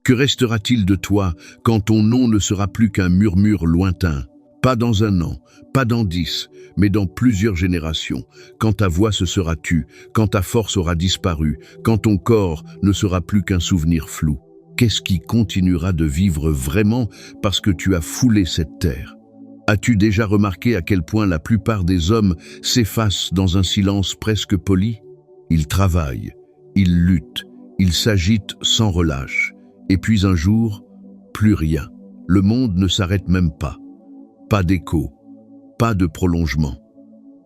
Que restera-t-il de toi quand ton nom ne sera plus qu'un murmure lointain? Pas dans 1 an, pas dans 10, mais dans plusieurs générations, quand ta voix se sera tue, quand ta force aura disparu, quand ton corps ne sera plus qu'un souvenir flou. Qu'est-ce qui continuera de vivre vraiment parce que tu as foulé cette terre? As-tu déjà remarqué à quel point la plupart des hommes s'effacent dans un silence presque poli? Ils travaillent, ils luttent, ils s'agitent sans relâche. Et puis un jour, plus rien. Le monde ne s'arrête même pas. Pas d'écho, pas de prolongement.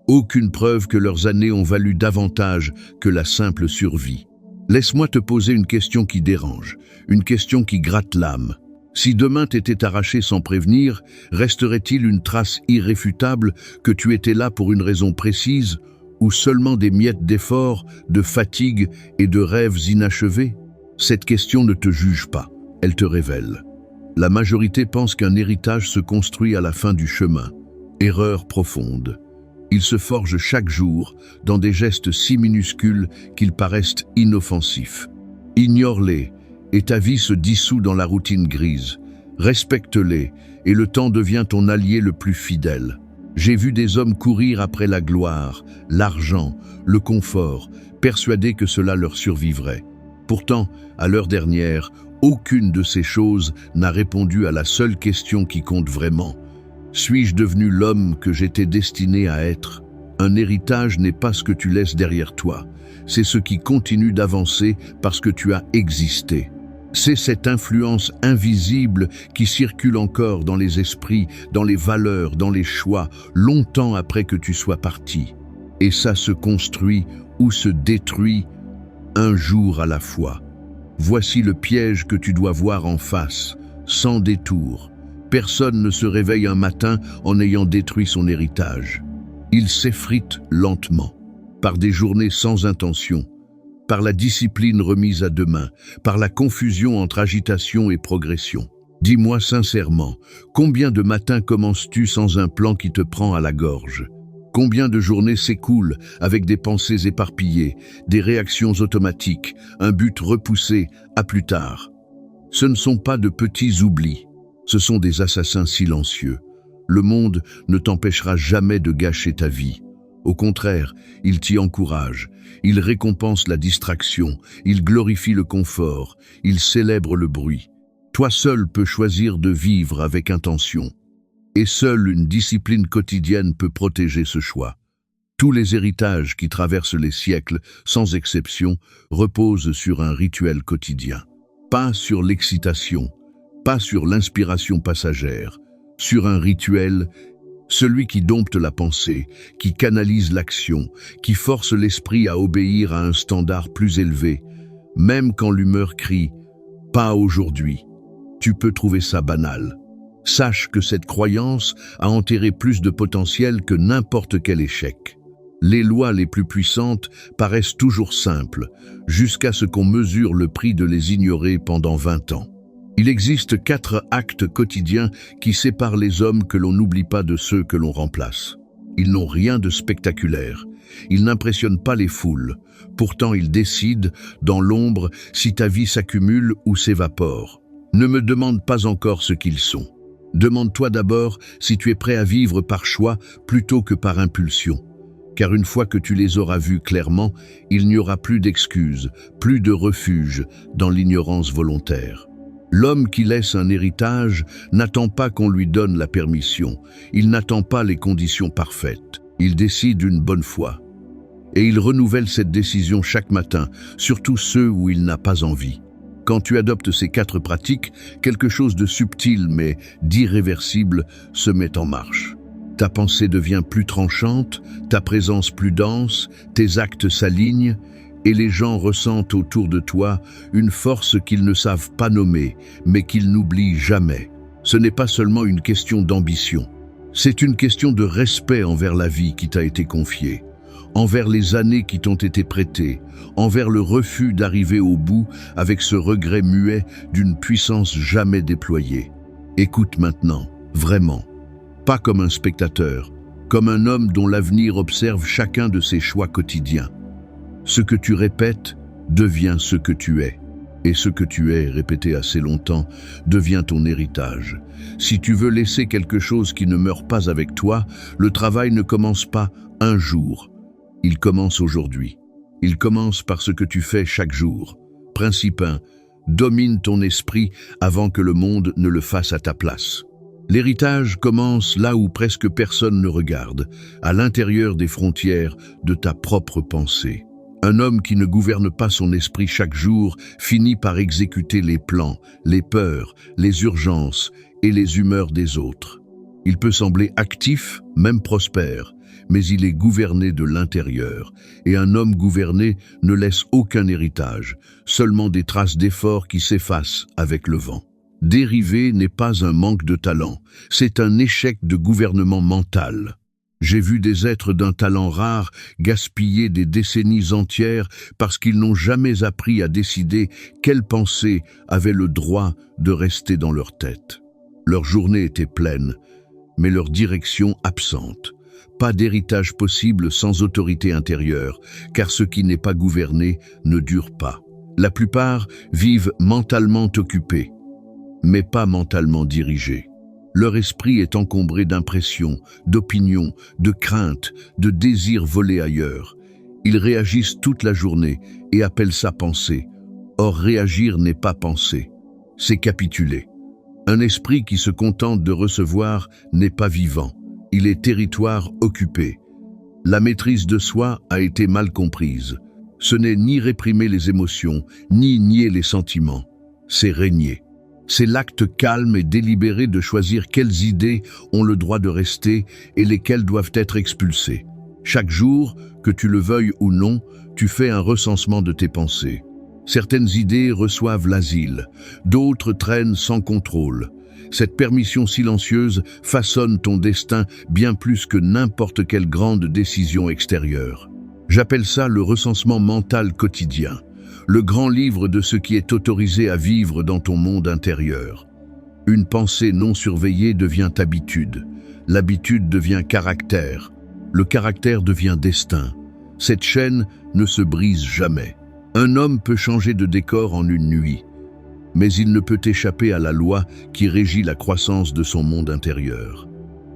Aucune preuve que leurs années ont valu davantage que la simple survie. Laisse-moi te poser une question qui dérange, une question qui gratte l'âme. Si demain t'était arraché sans prévenir, resterait-il une trace irréfutable que tu étais là pour une raison précise, ou seulement des miettes d'efforts, de fatigue et de rêves inachevés? Cette question ne te juge pas, elle te révèle. La majorité pense qu'un héritage se construit à la fin du chemin. Erreur profonde. Il se forge chaque jour dans des gestes si minuscules qu'ils paraissent inoffensifs. Ignore-les et ta vie se dissout dans la routine grise. Respecte-les et le temps devient ton allié le plus fidèle. J'ai vu des hommes courir après la gloire, l'argent, le confort, persuadés que cela leur survivrait. Pourtant, à l'heure dernière, aucune de ces choses n'a répondu à la seule question qui compte vraiment. Suis-je devenu l'homme que j'étais destiné à être? Un héritage n'est pas ce que tu laisses derrière toi, c'est ce qui continue d'avancer parce que tu as existé. C'est cette influence invisible qui circule encore dans les esprits, dans les valeurs, dans les choix, longtemps après que tu sois parti. Et ça se construit ou se détruit un jour à la fois. Voici le piège que tu dois voir en face, sans détour. Personne ne se réveille un matin en ayant détruit son héritage. Il s'effrite lentement, par des journées sans intention, par la discipline remise à demain, par la confusion entre agitation et progression. Dis-moi sincèrement, combien de matins commences-tu sans un plan qui te prend à la gorge? Combien de journées s'écoulent avec des pensées éparpillées, des réactions automatiques, un but repoussé à plus tard? Ce ne sont pas de petits oublis, ce sont des assassins silencieux. Le monde ne t'empêchera jamais de gâcher ta vie. Au contraire, il t'y encourage, il récompense la distraction, il glorifie le confort, il célèbre le bruit. Toi seul peux choisir de vivre avec intention. Et seule une discipline quotidienne peut protéger ce choix. Tous les héritages qui traversent les siècles, sans exception, reposent sur un rituel quotidien. Pas sur l'excitation, pas sur l'inspiration passagère, sur un rituel, celui qui dompte la pensée, qui canalise l'action, qui force l'esprit à obéir à un standard plus élevé, même quand l'humeur crie « pas aujourd'hui ». Tu peux trouver ça banal. Sache que cette croyance a enterré plus de potentiel que n'importe quel échec. Les lois les plus puissantes paraissent toujours simples, jusqu'à ce qu'on mesure le prix de les ignorer pendant 20 ans. Il existe 4 actes quotidiens qui séparent les hommes que l'on n'oublie pas de ceux que l'on remplace. Ils n'ont rien de spectaculaire. Ils n'impressionnent pas les foules. Pourtant, ils décident, dans l'ombre, si ta vie s'accumule ou s'évapore. Ne me demande pas encore ce qu'ils sont. Demande-toi d'abord si tu es prêt à vivre par choix plutôt que par impulsion. Car une fois que tu les auras vus clairement, il n'y aura plus d'excuses, plus de refuge dans l'ignorance volontaire. L'homme qui laisse un héritage n'attend pas qu'on lui donne la permission, il n'attend pas les conditions parfaites, il décide une bonne fois. Et il renouvelle cette décision chaque matin, surtout ceux où il n'a pas envie. Quand tu adoptes ces 4 pratiques, quelque chose de subtil mais d'irréversible se met en marche. Ta pensée devient plus tranchante, ta présence plus dense, tes actes s'alignent, et les gens ressentent autour de toi une force qu'ils ne savent pas nommer, mais qu'ils n'oublient jamais. Ce n'est pas seulement une question d'ambition, c'est une question de respect envers la vie qui t'a été confiée, envers les années qui t'ont été prêtées, envers le refus d'arriver au bout avec ce regret muet d'une puissance jamais déployée. Écoute maintenant, vraiment, pas comme un spectateur, comme un homme dont l'avenir observe chacun de ses choix quotidiens. Ce que tu répètes devient ce que tu es. Et ce que tu es, répété assez longtemps, devient ton héritage. Si tu veux laisser quelque chose qui ne meurt pas avec toi, le travail ne commence pas un jour. Il commence aujourd'hui. Il commence par ce que tu fais chaque jour. Principe 1. Domine ton esprit avant que le monde ne le fasse à ta place. L'héritage commence là où presque personne ne regarde, à l'intérieur des frontières de ta propre pensée. Un homme qui ne gouverne pas son esprit chaque jour finit par exécuter les plans, les peurs, les urgences et les humeurs des autres. Il peut sembler actif, même prospère, mais il est gouverné de l'intérieur, et un homme gouverné ne laisse aucun héritage, seulement des traces d'efforts qui s'effacent avec le vent. Dériver n'est pas un manque de talent, c'est un échec de gouvernement mental. J'ai vu des êtres d'un talent rare gaspiller des décennies entières parce qu'ils n'ont jamais appris à décider quelles pensées avaient le droit de rester dans leur tête. Leur journée était pleine, mais leur direction absente. Pas d'héritage possible sans autorité intérieure, car ce qui n'est pas gouverné ne dure pas. La plupart vivent mentalement occupés, mais pas mentalement dirigés. Leur esprit est encombré d'impressions, d'opinions, de craintes, de désirs volés ailleurs. Ils réagissent toute la journée et appellent ça penser. Or, réagir n'est pas penser, c'est capituler. Un esprit qui se contente de recevoir n'est pas vivant, il est territoire occupé. La maîtrise de soi a été mal comprise. Ce n'est ni réprimer les émotions, ni nier les sentiments, c'est régner. C'est l'acte calme et délibéré de choisir quelles idées ont le droit de rester et lesquelles doivent être expulsées. Chaque jour, que tu le veuilles ou non, tu fais un recensement de tes pensées. Certaines idées reçoivent l'asile, d'autres traînent sans contrôle. Cette permission silencieuse façonne ton destin bien plus que n'importe quelle grande décision extérieure. J'appelle ça le recensement mental quotidien. Le grand livre de ce qui est autorisé à vivre dans ton monde intérieur. Une pensée non surveillée devient habitude. L'habitude devient caractère. Le caractère devient destin. Cette chaîne ne se brise jamais. Un homme peut changer de décor en une nuit, mais il ne peut échapper à la loi qui régit la croissance de son monde intérieur.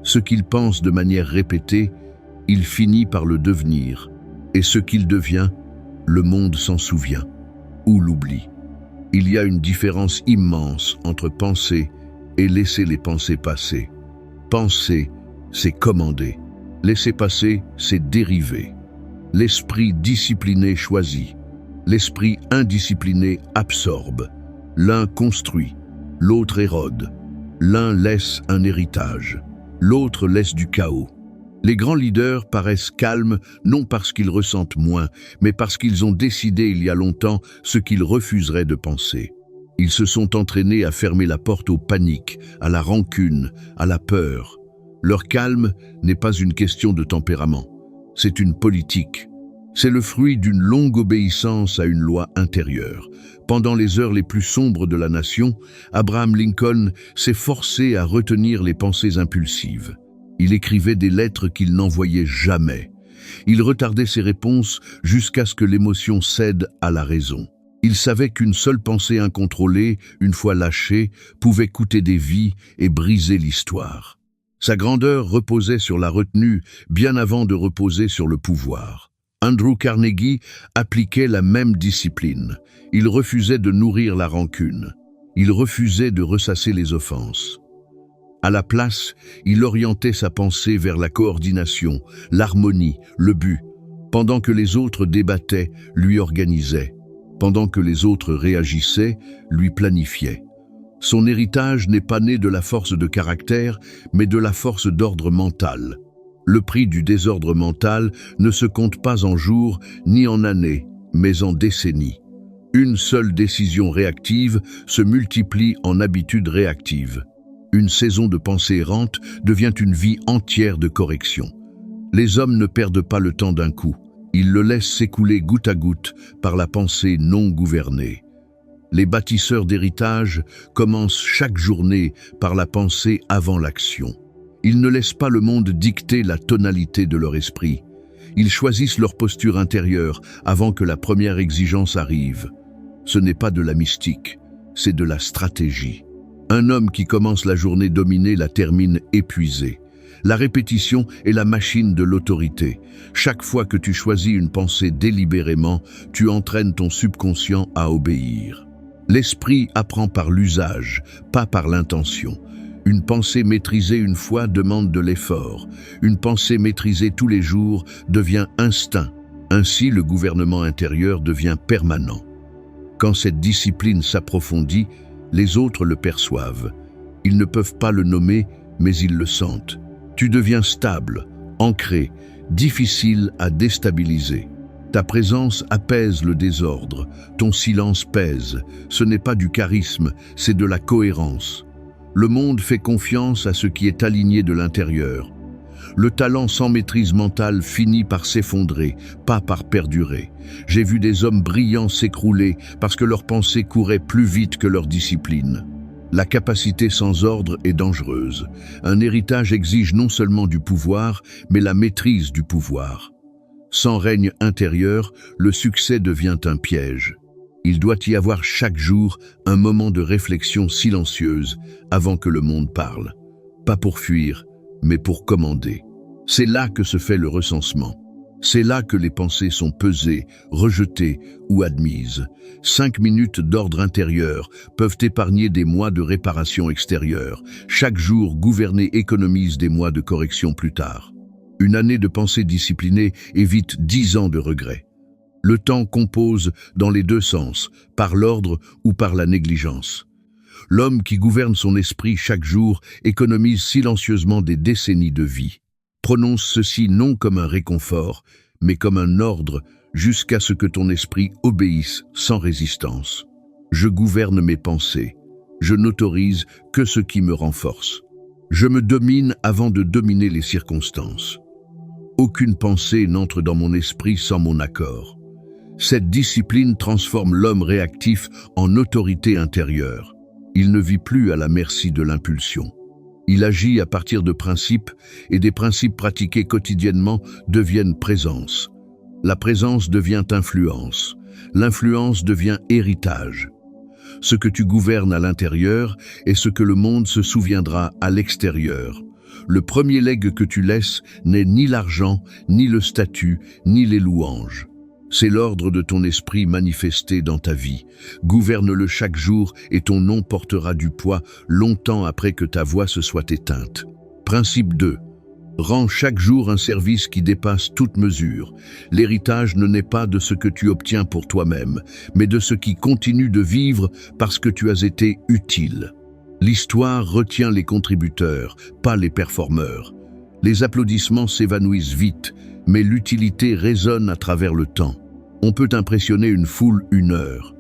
Ce qu'il pense de manière répétée, il finit par le devenir, et ce qu'il devient, le monde s'en souvient ou l'oublie. Il y a une différence immense entre penser et laisser les pensées passer. Penser, c'est commander. Laisser passer, c'est dériver. L'esprit discipliné choisit. L'esprit indiscipliné absorbe. L'un construit, l'autre érode. L'un laisse un héritage, l'autre laisse du chaos. Les grands leaders paraissent calmes, non parce qu'ils ressentent moins, mais parce qu'ils ont décidé il y a longtemps ce qu'ils refuseraient de penser. Ils se sont entraînés à fermer la porte aux paniques, à la rancune, à la peur. Leur calme n'est pas une question de tempérament, c'est une politique. C'est le fruit d'une longue obéissance à une loi intérieure. Pendant les heures les plus sombres de la nation, Abraham Lincoln s'est forcé à retenir les pensées impulsives. Il écrivait des lettres qu'il n'envoyait jamais. Il retardait ses réponses jusqu'à ce que l'émotion cède à la raison. Il savait qu'une seule pensée incontrôlée, une fois lâchée, pouvait coûter des vies et briser l'histoire. Sa grandeur reposait sur la retenue bien avant de reposer sur le pouvoir. Andrew Carnegie appliquait la même discipline. Il refusait de nourrir la rancune. Il refusait de ressasser les offenses. À la place, il orientait sa pensée vers la coordination, l'harmonie, le but, pendant que les autres débattaient, lui organisaient, pendant que les autres réagissaient, lui planifiaient. Son héritage n'est pas né de la force de caractère, mais de la force d'ordre mental. Le prix du désordre mental ne se compte pas en jours ni en années, mais en décennies. Une seule décision réactive se multiplie en habitude réactive. Une saison de pensée errante devient une vie entière de correction. Les hommes ne perdent pas le temps d'un coup. Ils le laissent s'écouler goutte à goutte par la pensée non gouvernée. Les bâtisseurs d'héritage commencent chaque journée par la pensée avant l'action. Ils ne laissent pas le monde dicter la tonalité de leur esprit. Ils choisissent leur posture intérieure avant que la première exigence arrive. Ce n'est pas de la mystique, c'est de la stratégie. Un homme qui commence la journée dominée la termine épuisée. La répétition est la machine de l'autorité. Chaque fois que tu choisis une pensée délibérément, tu entraînes ton subconscient à obéir. L'esprit apprend par l'usage, pas par l'intention. Une pensée maîtrisée une fois demande de l'effort. Une pensée maîtrisée tous les jours devient instinct. Ainsi, le gouvernement intérieur devient permanent. Quand cette discipline s'approfondit, les autres le perçoivent. Ils ne peuvent pas le nommer, mais ils le sentent. Tu deviens stable, ancré, difficile à déstabiliser. Ta présence apaise le désordre, ton silence pèse. Ce n'est pas du charisme, c'est de la cohérence. Le monde fait confiance à ce qui est aligné de l'intérieur. Le talent sans maîtrise mentale finit par s'effondrer, pas par perdurer. J'ai vu des hommes brillants s'écrouler parce que leurs pensées couraient plus vite que leur discipline. La capacité sans ordre est dangereuse. Un héritage exige non seulement du pouvoir, mais la maîtrise du pouvoir. Sans règne intérieur, le succès devient un piège. Il doit y avoir chaque jour un moment de réflexion silencieuse avant que le monde parle. Pas pour fuir, mais pour commander. C'est là que se fait le recensement. C'est là que les pensées sont pesées, rejetées ou admises. 5 minutes d'ordre intérieur peuvent épargner des mois de réparation extérieure. Chaque jour gouverné économise des mois de correction plus tard. Une année de pensée disciplinée évite 10 ans de regrets. Le temps compose dans les deux sens, par l'ordre ou par la négligence. L'homme qui gouverne son esprit chaque jour économise silencieusement des décennies de vie. Prononce ceci non comme un réconfort, mais comme un ordre jusqu'à ce que ton esprit obéisse sans résistance. Je gouverne mes pensées. Je n'autorise que ce qui me renforce. Je me domine avant de dominer les circonstances. Aucune pensée n'entre dans mon esprit sans mon accord. Cette discipline transforme l'homme réactif en autorité intérieure. Il ne vit plus à la merci de l'impulsion. Il agit à partir de principes, et des principes pratiqués quotidiennement deviennent présence. La présence devient influence. L'influence devient héritage. Ce que tu gouvernes à l'intérieur est ce que le monde se souviendra à l'extérieur. Le premier legs que tu laisses n'est ni l'argent, ni le statut, ni les louanges. C'est l'ordre de ton esprit manifesté dans ta vie. Gouverne-le chaque jour et ton nom portera du poids longtemps après que ta voix se soit éteinte. Principe 2. Rends chaque jour un service qui dépasse toute mesure. L'héritage ne naît pas de ce que tu obtiens pour toi-même, mais de ce qui continue de vivre parce que tu as été utile. L'histoire retient les contributeurs, pas les performeurs. Les applaudissements s'évanouissent vite, mais l'utilité résonne à travers le temps. On peut impressionner une foule 1 heure.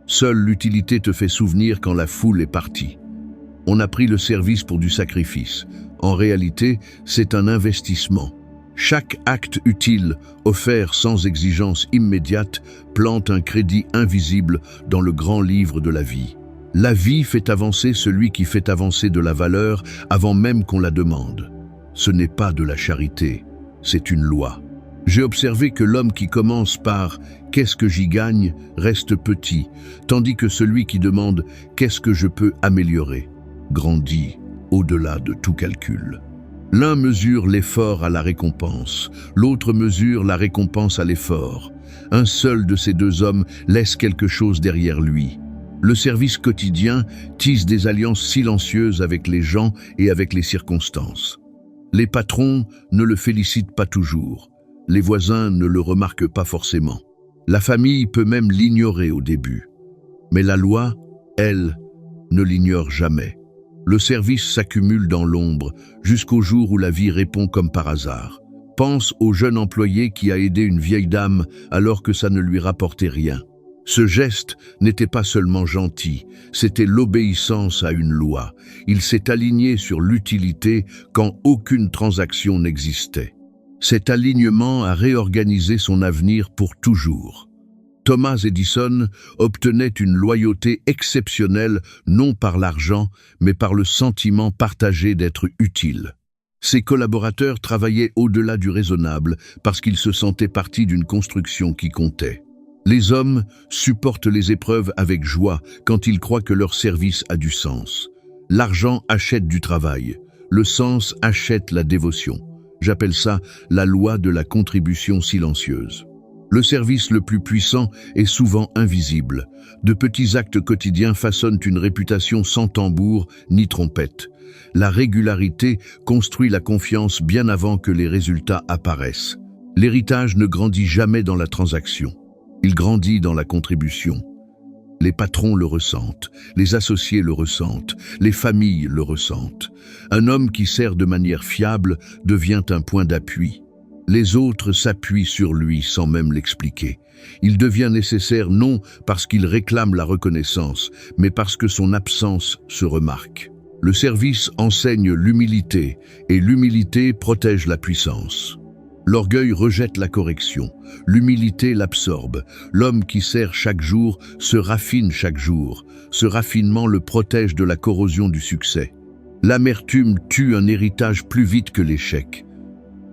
Seule l'utilité te fait souvenir quand la foule est partie. On a pris le service pour du sacrifice. En réalité, c'est un investissement. Chaque acte utile, offert sans exigence immédiate, plante un crédit invisible dans le grand livre de la vie. La vie fait avancer celui qui fait avancer de la valeur avant même qu'on la demande. Ce n'est pas de la charité, c'est une loi. J'ai observé que l'homme qui commence par « qu'est-ce que j'y gagne » reste petit, tandis que celui qui demande « qu'est-ce que je peux améliorer » grandit au-delà de tout calcul. L'un mesure l'effort à la récompense, l'autre mesure la récompense à l'effort. Un seul de ces deux hommes laisse quelque chose derrière lui. Le service quotidien tisse des alliances silencieuses avec les gens et avec les circonstances. Les patrons ne le félicitent pas toujours. Les voisins ne le remarquent pas forcément. La famille peut même l'ignorer au début. Mais la loi, elle, ne l'ignore jamais. Le service s'accumule dans l'ombre jusqu'au jour où la vie répond comme par hasard. Pense au jeune employé qui a aidé une vieille dame alors que ça ne lui rapportait rien. Ce geste n'était pas seulement gentil, c'était l'obéissance à une loi. Il s'est aligné sur l'utilité quand aucune transaction n'existait. Cet alignement a réorganisé son avenir pour toujours. Thomas Edison obtenait une loyauté exceptionnelle non par l'argent, mais par le sentiment partagé d'être utile. Ses collaborateurs travaillaient au-delà du raisonnable parce qu'ils se sentaient partie d'une construction qui comptait. Les hommes supportent les épreuves avec joie quand ils croient que leur service a du sens. L'argent achète du travail, le sens achète la dévotion. J'appelle ça la loi de la contribution silencieuse. Le service le plus puissant est souvent invisible. De petits actes quotidiens façonnent une réputation sans tambour ni trompette. La régularité construit la confiance bien avant que les résultats apparaissent. L'héritage ne grandit jamais dans la transaction. Il grandit dans la contribution. Les patrons le ressentent, les associés le ressentent, les familles le ressentent. Un homme qui sert de manière fiable devient un point d'appui. Les autres s'appuient sur lui sans même l'expliquer. Il devient nécessaire non parce qu'il réclame la reconnaissance, mais parce que son absence se remarque. Le service enseigne l'humilité, et l'humilité protège la puissance. L'orgueil rejette la correction, l'humilité l'absorbe. L'homme qui sert chaque jour se raffine chaque jour. Ce raffinement le protège de la corrosion du succès. L'amertume tue un héritage plus vite que l'échec.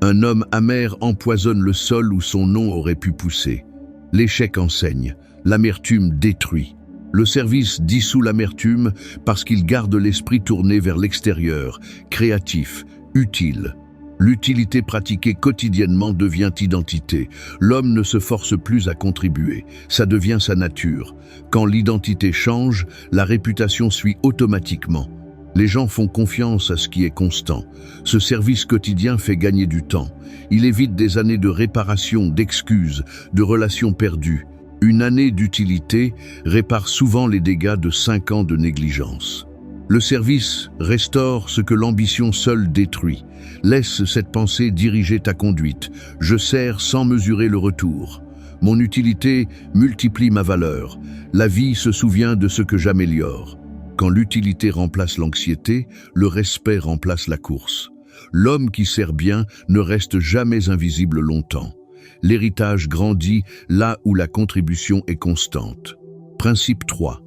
Un homme amer empoisonne le sol où son nom aurait pu pousser. L'échec enseigne, l'amertume détruit. Le service dissout l'amertume parce qu'il garde l'esprit tourné vers l'extérieur, créatif, utile. L'utilité pratiquée quotidiennement devient identité. L'homme ne se force plus à contribuer, ça devient sa nature. Quand l'identité change, la réputation suit automatiquement. Les gens font confiance à ce qui est constant. Ce service quotidien fait gagner du temps. Il évite des années de réparation, d'excuses, de relations perdues. Une année d'utilité répare souvent les dégâts de 5 ans de négligence. Le service restaure ce que l'ambition seule détruit. Laisse cette pensée diriger ta conduite. Je sers sans mesurer le retour. Mon utilité multiplie ma valeur. La vie se souvient de ce que j'améliore. Quand l'utilité remplace l'anxiété, le respect remplace la course. L'homme qui sert bien ne reste jamais invisible longtemps. L'héritage grandit là où la contribution est constante. Principe 3.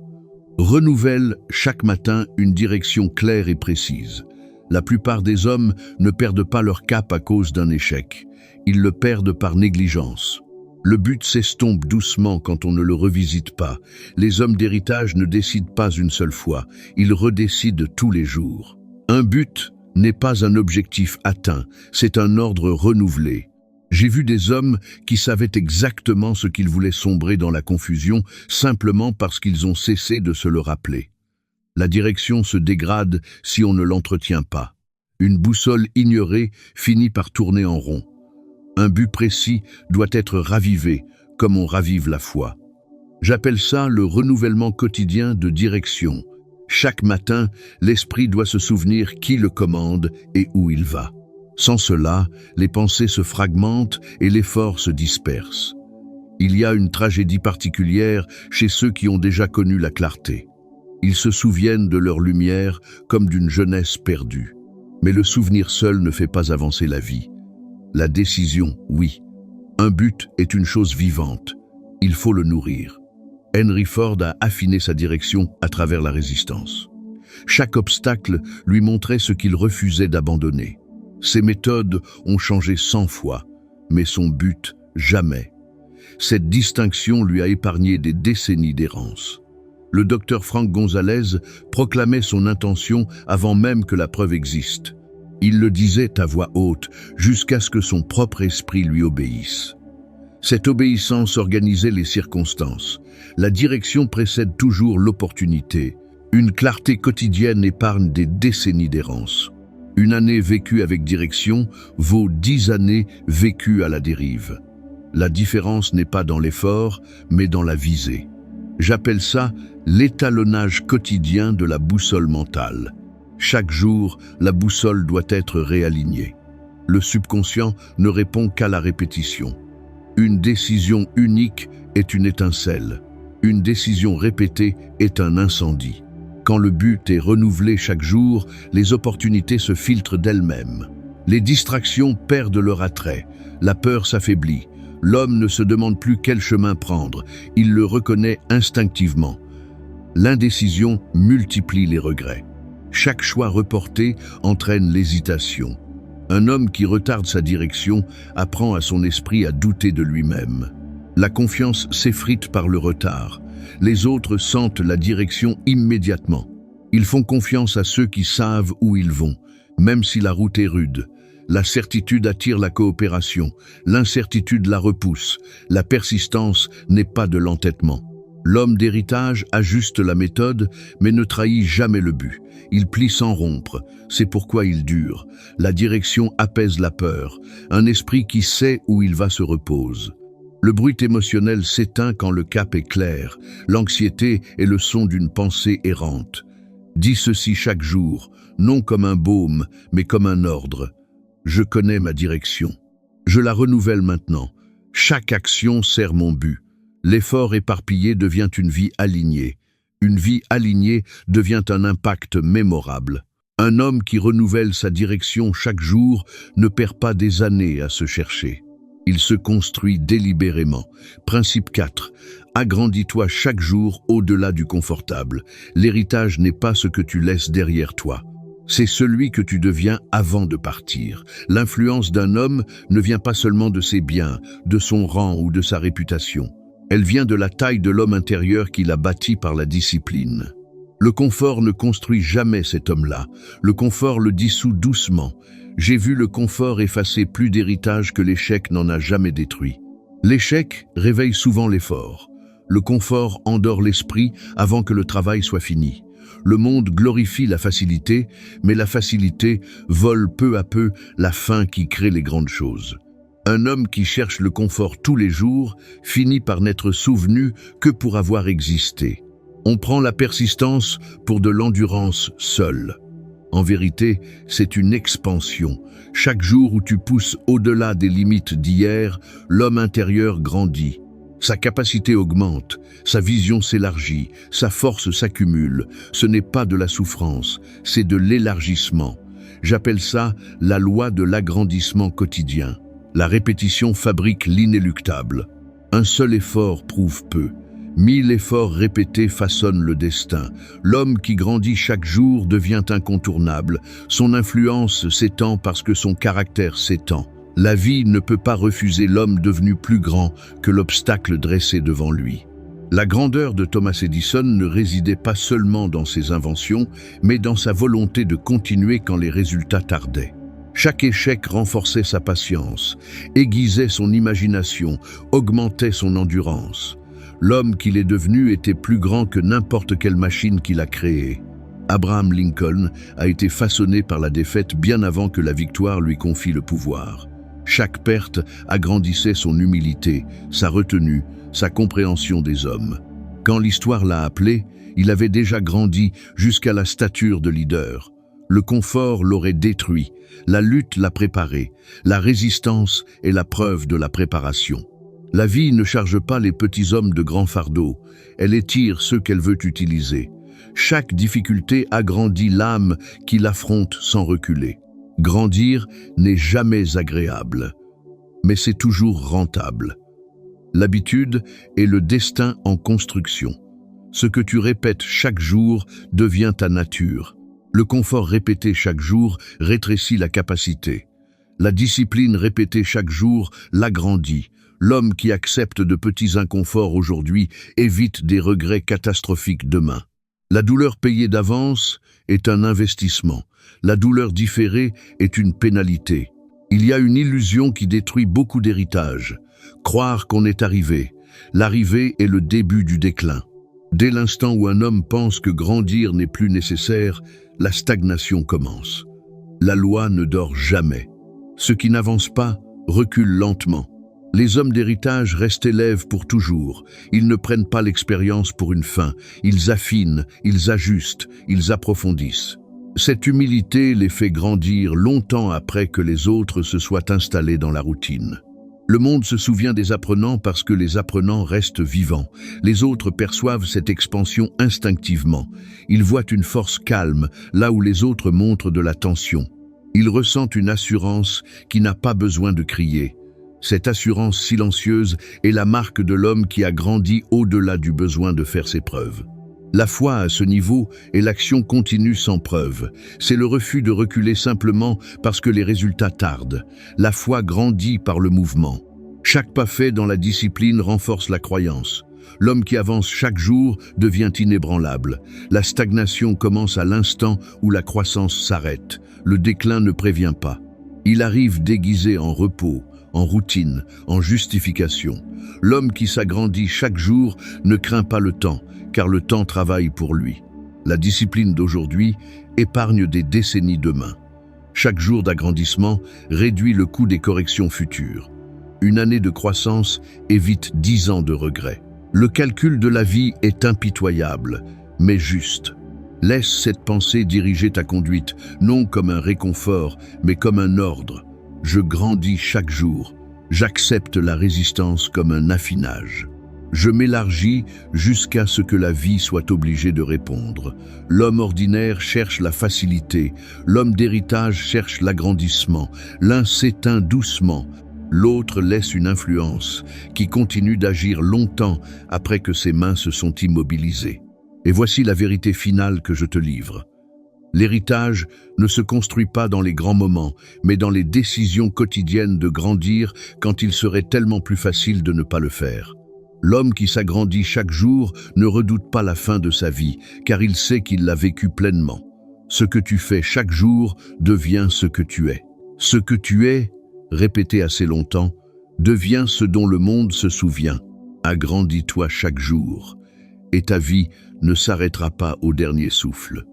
Renouvelle chaque matin une direction claire et précise. La plupart des hommes ne perdent pas leur cap à cause d'un échec. Ils le perdent par négligence. Le but s'estompe doucement quand on ne le revisite pas. Les hommes d'héritage ne décident pas une seule fois, ils redécident tous les jours. Un but n'est pas un objectif atteint, c'est un ordre renouvelé. J'ai vu des hommes qui savaient exactement ce qu'ils voulaient sombrer dans la confusion simplement parce qu'ils ont cessé de se le rappeler. La direction se dégrade si on ne l'entretient pas. Une boussole ignorée finit par tourner en rond. Un but précis doit être ravivé, comme on ravive la foi. J'appelle ça le renouvellement quotidien de direction. Chaque matin, l'esprit doit se souvenir qui le commande et où il va. Sans cela, les pensées se fragmentent et l'effort se disperse. Il y a une tragédie particulière chez ceux qui ont déjà connu la clarté. Ils se souviennent de leur lumière comme d'une jeunesse perdue. Mais le souvenir seul ne fait pas avancer la vie. La décision, oui. Un but est une chose vivante. Il faut le nourrir. Henry Ford a affiné sa direction à travers la résistance. Chaque obstacle lui montrait ce qu'il refusait d'abandonner. Ses méthodes ont changé 100 fois, mais son but, jamais. Cette distinction lui a épargné des décennies d'errance. Le docteur Frank Gonzalez proclamait son intention avant même que la preuve existe. Il le disait à voix haute, jusqu'à ce que son propre esprit lui obéisse. Cette obéissance organisait les circonstances. La direction précède toujours l'opportunité. Une clarté quotidienne épargne des décennies d'errance. Une année vécue avec direction vaut 10 années vécues à la dérive. La différence n'est pas dans l'effort, mais dans la visée. J'appelle ça l'étalonnage quotidien de la boussole mentale. Chaque jour, la boussole doit être réalignée. Le subconscient ne répond qu'à la répétition. Une décision unique est une étincelle. Une décision répétée est un incendie. Quand le but est renouvelé chaque jour, les opportunités se filtrent d'elles-mêmes. Les distractions perdent leur attrait. La peur s'affaiblit. L'homme ne se demande plus quel chemin prendre. Il le reconnaît instinctivement. L'indécision multiplie les regrets. Chaque choix reporté entraîne l'hésitation. Un homme qui retarde sa direction apprend à son esprit à douter de lui-même. La confiance s'effrite par le retard. Les autres sentent la direction immédiatement. Ils font confiance à ceux qui savent où ils vont, même si la route est rude. La certitude attire la coopération, l'incertitude la repousse. La persistance n'est pas de l'entêtement. L'homme d'héritage ajuste la méthode, mais ne trahit jamais le but. Il plie sans rompre, c'est pourquoi il dure. La direction apaise la peur. Un esprit qui sait où il va se repose. Le bruit émotionnel s'éteint quand le cap est clair. L'anxiété est le son d'une pensée errante. Dis ceci chaque jour, non comme un baume, mais comme un ordre. Je connais ma direction. Je la renouvelle maintenant. Chaque action sert mon but. L'effort éparpillé devient une vie alignée. Une vie alignée devient un impact mémorable. Un homme qui renouvelle sa direction chaque jour ne perd pas des années à se chercher. Il se construit délibérément. Principe 4. Agrandis-toi chaque jour au-delà du confortable. L'héritage n'est pas ce que tu laisses derrière toi. C'est celui que tu deviens avant de partir. L'influence d'un homme ne vient pas seulement de ses biens, de son rang ou de sa réputation. Elle vient de la taille de l'homme intérieur qu'il a bâti par la discipline. Le confort ne construit jamais cet homme-là. Le confort le dissout doucement. J'ai vu le confort effacer plus d'héritage que l'échec n'en a jamais détruit. L'échec réveille souvent l'effort. Le confort endort l'esprit avant que le travail soit fini. Le monde glorifie la facilité, mais la facilité vole peu à peu la fin qui crée les grandes choses. Un homme qui cherche le confort tous les jours finit par n'être souvenu que pour avoir existé. On prend la persistance pour de l'endurance seule. En vérité, c'est une expansion. Chaque jour où tu pousses au-delà des limites d'hier, l'homme intérieur grandit. Sa capacité augmente, sa vision s'élargit, sa force s'accumule. Ce n'est pas de la souffrance, c'est de l'élargissement. J'appelle ça la loi de l'agrandissement quotidien. La répétition fabrique l'inéluctable. Un seul effort prouve peu. 1000 efforts répétés façonnent le destin. L'homme qui grandit chaque jour devient incontournable. Son influence s'étend parce que son caractère s'étend. La vie ne peut pas refuser l'homme devenu plus grand que l'obstacle dressé devant lui. La grandeur de Thomas Edison ne résidait pas seulement dans ses inventions, mais dans sa volonté de continuer quand les résultats tardaient. Chaque échec renforçait sa patience, aiguisait son imagination, augmentait son endurance. L'homme qu'il est devenu était plus grand que n'importe quelle machine qu'il a créée. Abraham Lincoln a été façonné par la défaite bien avant que la victoire lui confie le pouvoir. Chaque perte agrandissait son humilité, sa retenue, sa compréhension des hommes. Quand l'histoire l'a appelé, il avait déjà grandi jusqu'à la stature de leader. Le confort l'aurait détruit, la lutte l'a préparé, la résistance est la preuve de la préparation. La vie ne charge pas les petits hommes de grands fardeaux, elle étire ceux qu'elle veut utiliser. Chaque difficulté agrandit l'âme qui l'affronte sans reculer. Grandir n'est jamais agréable, mais c'est toujours rentable. L'habitude est le destin en construction. Ce que tu répètes chaque jour devient ta nature. Le confort répété chaque jour rétrécit la capacité. La discipline répétée chaque jour l'agrandit. L'homme qui accepte de petits inconforts aujourd'hui évite des regrets catastrophiques demain. La douleur payée d'avance est un investissement. La douleur différée est une pénalité. Il y a une illusion qui détruit beaucoup d'héritages. Croire qu'on est arrivé. L'arrivée est le début du déclin. Dès l'instant où un homme pense que grandir n'est plus nécessaire, la stagnation commence. La loi ne dort jamais. Ceux qui n'avancent pas reculent lentement. Les hommes d'héritage restent élèves pour toujours. Ils ne prennent pas l'expérience pour une fin. Ils affinent, ils ajustent, ils approfondissent. Cette humilité les fait grandir longtemps après que les autres se soient installés dans la routine. Le monde se souvient des apprenants parce que les apprenants restent vivants. Les autres perçoivent cette expansion instinctivement. Ils voient une force calme là où les autres montrent de la tension. Ils ressentent une assurance qui n'a pas besoin de crier. Cette assurance silencieuse est la marque de l'homme qui a grandi au-delà du besoin de faire ses preuves. La foi à ce niveau est l'action continue sans preuve. C'est le refus de reculer simplement parce que les résultats tardent. La foi grandit par le mouvement. Chaque pas fait dans la discipline renforce la croyance. L'homme qui avance chaque jour devient inébranlable. La stagnation commence à l'instant où la croissance s'arrête. Le déclin ne prévient pas. Il arrive déguisé en repos, en routine, en justification. L'homme qui s'agrandit chaque jour ne craint pas le temps, car le temps travaille pour lui. La discipline d'aujourd'hui épargne des décennies demain. Chaque jour d'agrandissement réduit le coût des corrections futures. Une année de croissance évite 10 ans de regrets. Le calcul de la vie est impitoyable, mais juste. Laisse cette pensée diriger ta conduite, non comme un réconfort, mais comme un ordre. Je grandis chaque jour. J'accepte la résistance comme un affinage. Je m'élargis jusqu'à ce que la vie soit obligée de répondre. L'homme ordinaire cherche la facilité, l'homme d'héritage cherche l'agrandissement. L'un s'éteint doucement, l'autre laisse une influence qui continue d'agir longtemps après que ses mains se sont immobilisées. Et voici la vérité finale que je te livre. L'héritage ne se construit pas dans les grands moments, mais dans les décisions quotidiennes de grandir quand il serait tellement plus facile de ne pas le faire. L'homme qui s'agrandit chaque jour ne redoute pas la fin de sa vie, car il sait qu'il l'a vécu pleinement. Ce que tu fais chaque jour devient ce que tu es. Ce que tu es, répété assez longtemps, devient ce dont le monde se souvient. Agrandis-toi chaque jour, et ta vie ne s'arrêtera pas au dernier souffle.